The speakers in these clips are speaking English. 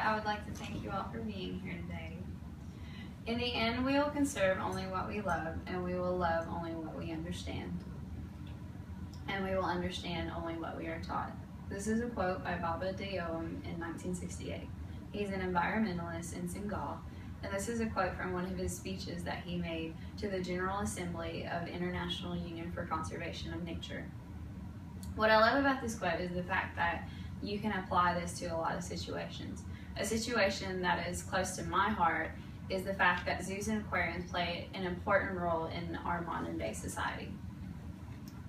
I would like to thank you all for being here today. In the end, we will conserve only what we love, and we will love only what we understand. And we will understand only what we are taught. This is a quote by Baba Dayoum in 1968. He's an environmentalist in Senegal, and this is a quote from one of his speeches that he made to the General Assembly of International Union for Conservation of Nature. What I love about this quote is the fact that you can apply this to a lot of situations. A situation that is close to my heart is the fact that zoos and aquariums play an important role in our modern day society.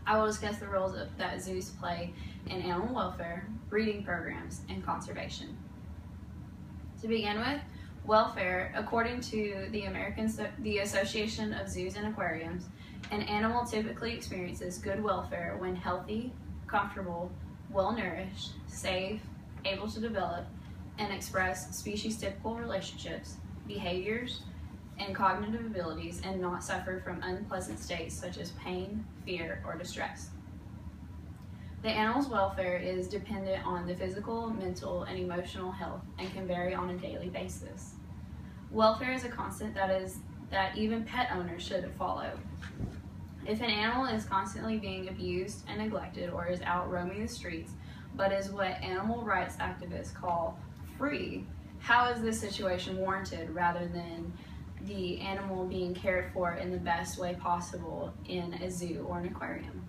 I will discuss the roles that zoos play in animal welfare, breeding programs, and conservation. To begin with, welfare, according to the Association of Zoos and Aquariums, an animal typically experiences good welfare when healthy, comfortable, well-nourished, safe, able to develop and express species-typical relationships, behaviors, and cognitive abilities, and not suffer from unpleasant states such as pain, fear, or distress. The animal's welfare is dependent on the physical, mental, and emotional health and can vary on a daily basis. Welfare is a constant that even pet owners should follow. If an animal is constantly being abused and neglected or is out roaming the streets, but is what animal rights activists call free, how is this situation warranted rather than the animal being cared for in the best way possible in a zoo or an aquarium?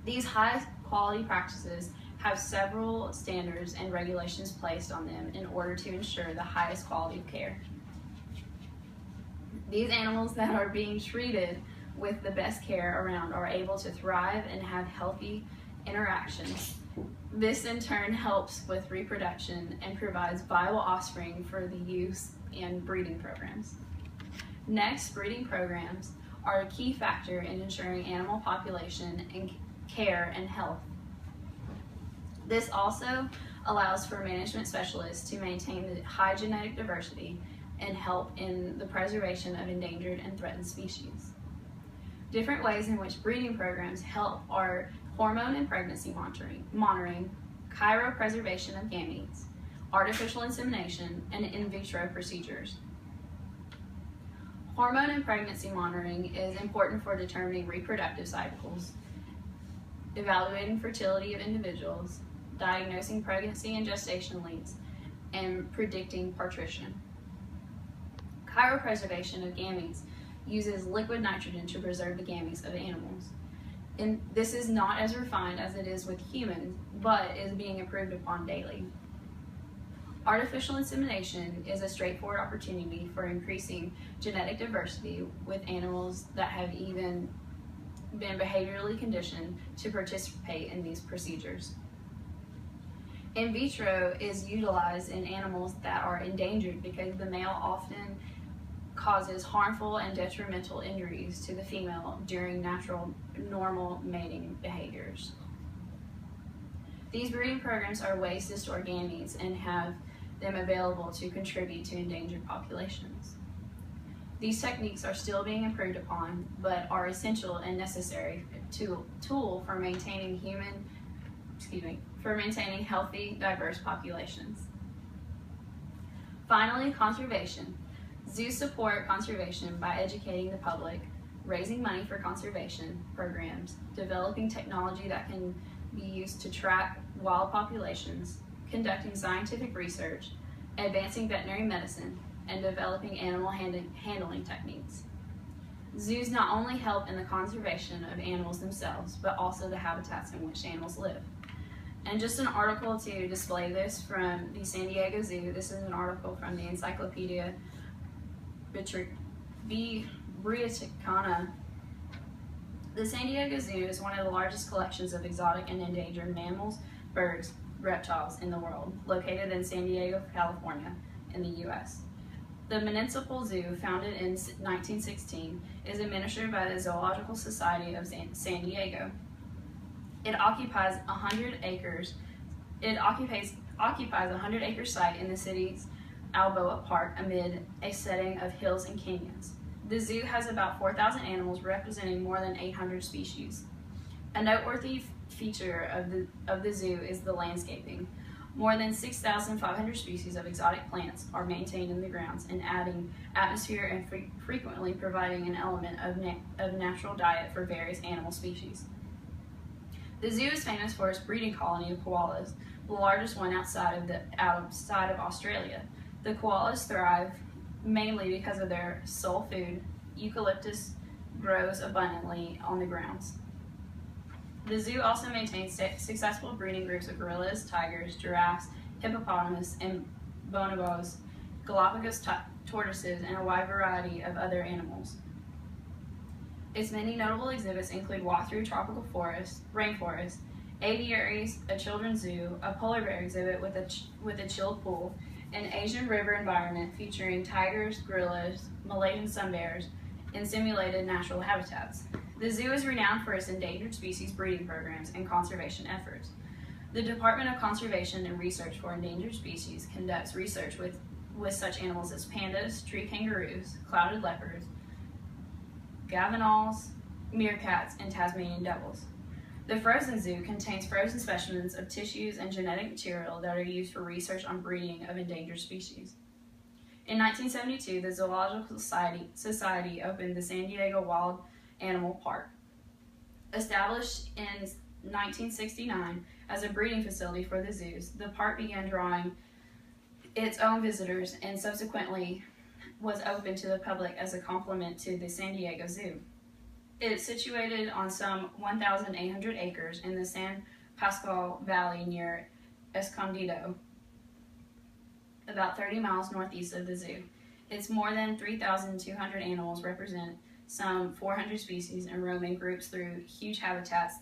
These high quality practices have several standards and regulations placed on them in order to ensure the highest quality of care. These animals that are being treated with the best care around are able to thrive and have healthy interactions. This in turn helps with reproduction and provides viable offspring for the use and breeding programs. Next, breeding programs are a key factor in ensuring animal population and care and health. This also allows for management specialists to maintain the high genetic diversity and help in the preservation of endangered and threatened species. Different ways in which breeding programs help are hormone and pregnancy monitoring, cryopreservation of gametes, artificial insemination, and in vitro procedures. Hormone and pregnancy monitoring is important for determining reproductive cycles, evaluating fertility of individuals, diagnosing pregnancy and gestation lengths, and predicting parturition. Cryopreservation of gametes uses liquid nitrogen to preserve the gametes of animals. And this is not as refined as it is with humans, but is being improved upon daily. Artificial insemination is a straightforward opportunity for increasing genetic diversity with animals that have even been behaviorally conditioned to participate in these procedures. In vitro is utilized in animals that are endangered because the male often causes harmful and detrimental injuries to the female during normal mating behaviors. These breeding programs are ways to store gametes and have them available to contribute to endangered populations. These techniques are still being improved upon, but are essential and necessary tool for maintaining healthy, diverse populations. Finally, conservation. Zoos support conservation by educating the public, raising money for conservation programs, developing technology that can be used to track wild populations, conducting scientific research, advancing veterinary medicine, and developing animal handling techniques. Zoos not only help in the conservation of animals themselves, but also the habitats in which animals live. And just an article to display this from the San Diego Zoo. This is an article from the Encyclopedia Britannica. The San Diego Zoo is one of the largest collections of exotic and endangered mammals, birds, reptiles in the world, located in San Diego, California, in the U.S. The Municipal Zoo, founded in 1916, is administered by the Zoological Society of San Diego. It occupies a 100-acre site in the city's Balboa Park amid a setting of hills and canyons. The zoo has about 4,000 animals representing more than 800 species. A noteworthy feature of the zoo is the landscaping. More than 6,500 species of exotic plants are maintained in the grounds and adding atmosphere and frequently providing an element of natural diet for various animal species. The zoo is famous for its breeding colony of koalas, the largest one outside of Australia. The koalas thrive mainly because of their sole food. Eucalyptus grows abundantly on the grounds. The zoo also maintains successful breeding groups of gorillas, tigers, giraffes, hippopotamus, and bonobos, Galapagos tortoises, and a wide variety of other animals. Its many notable exhibits include walk-through tropical rainforests, aviaries, a children's zoo, a polar bear exhibit with a chilled pool, an Asian river environment featuring tigers, gorillas, Malaysian sun bears, and simulated natural habitats. The zoo is renowned for its endangered species breeding programs and conservation efforts. The Department of Conservation and Research for Endangered Species conducts research with such animals as pandas, tree kangaroos, clouded leopards, gavinals, meerkats, and Tasmanian devils. The frozen zoo contains frozen specimens of tissues and genetic material that are used for research on breeding of endangered species. In 1972, the Zoological Society opened the San Diego Wild Animal Park. Established in 1969 as a breeding facility for the zoos, the park began drawing its own visitors and subsequently was open to the public as a complement to the San Diego Zoo. It is situated on some 1,800 acres in the San Pasqual Valley near Escondido, about 30 miles northeast of the zoo. Its more than 3,200 animals represent some 400 species and roam in groups through huge habitats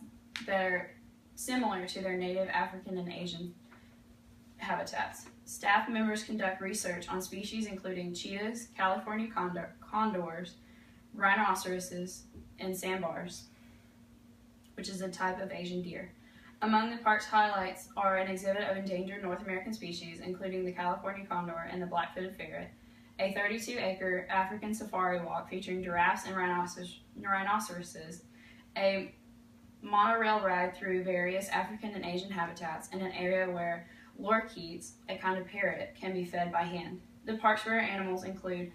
that are similar to their native African and Asian habitats. Staff members conduct research on species including cheetahs, California condors, rhinoceroses, and sandbars, which is a type of Asian deer. Among the park's highlights are an exhibit of endangered North American species, including the California condor and the black-footed ferret, a 32-acre African safari walk featuring giraffes and rhinoceroses, a monorail ride through various African and Asian habitats, and an area where lorikeets, a kind of parrot, can be fed by hand. The park's rare animals include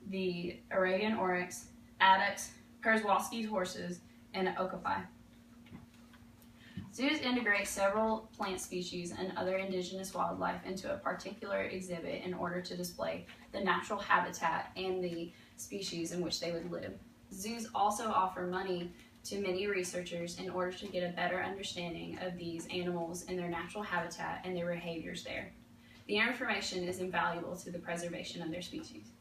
the Arabian oryx, addax, Persuasive horses, and okapi. Zoos integrate several plant species and other indigenous wildlife into a particular exhibit in order to display the natural habitat and the species in which they would live. Zoos also offer money to many researchers in order to get a better understanding of these animals and their natural habitat and their behaviors there. The information is invaluable to the preservation of their species.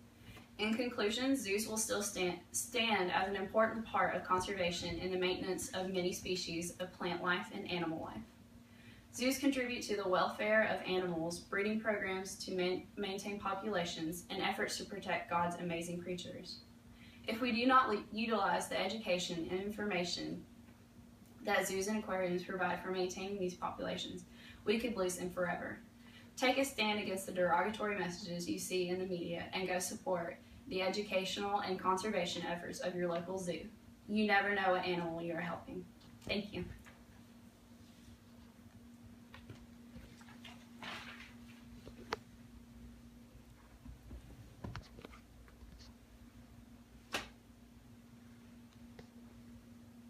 In conclusion, zoos will still stand as an important part of conservation in the maintenance of many species of plant life and animal life. Zoos contribute to the welfare of animals, breeding programs to maintain populations, and efforts to protect God's amazing creatures. If we do not utilize the education and information that zoos and aquariums provide for maintaining these populations, we could lose them forever. Take a stand against the derogatory messages you see in the media and go support the educational and conservation efforts of your local zoo. You never know what animal you are helping. Thank you.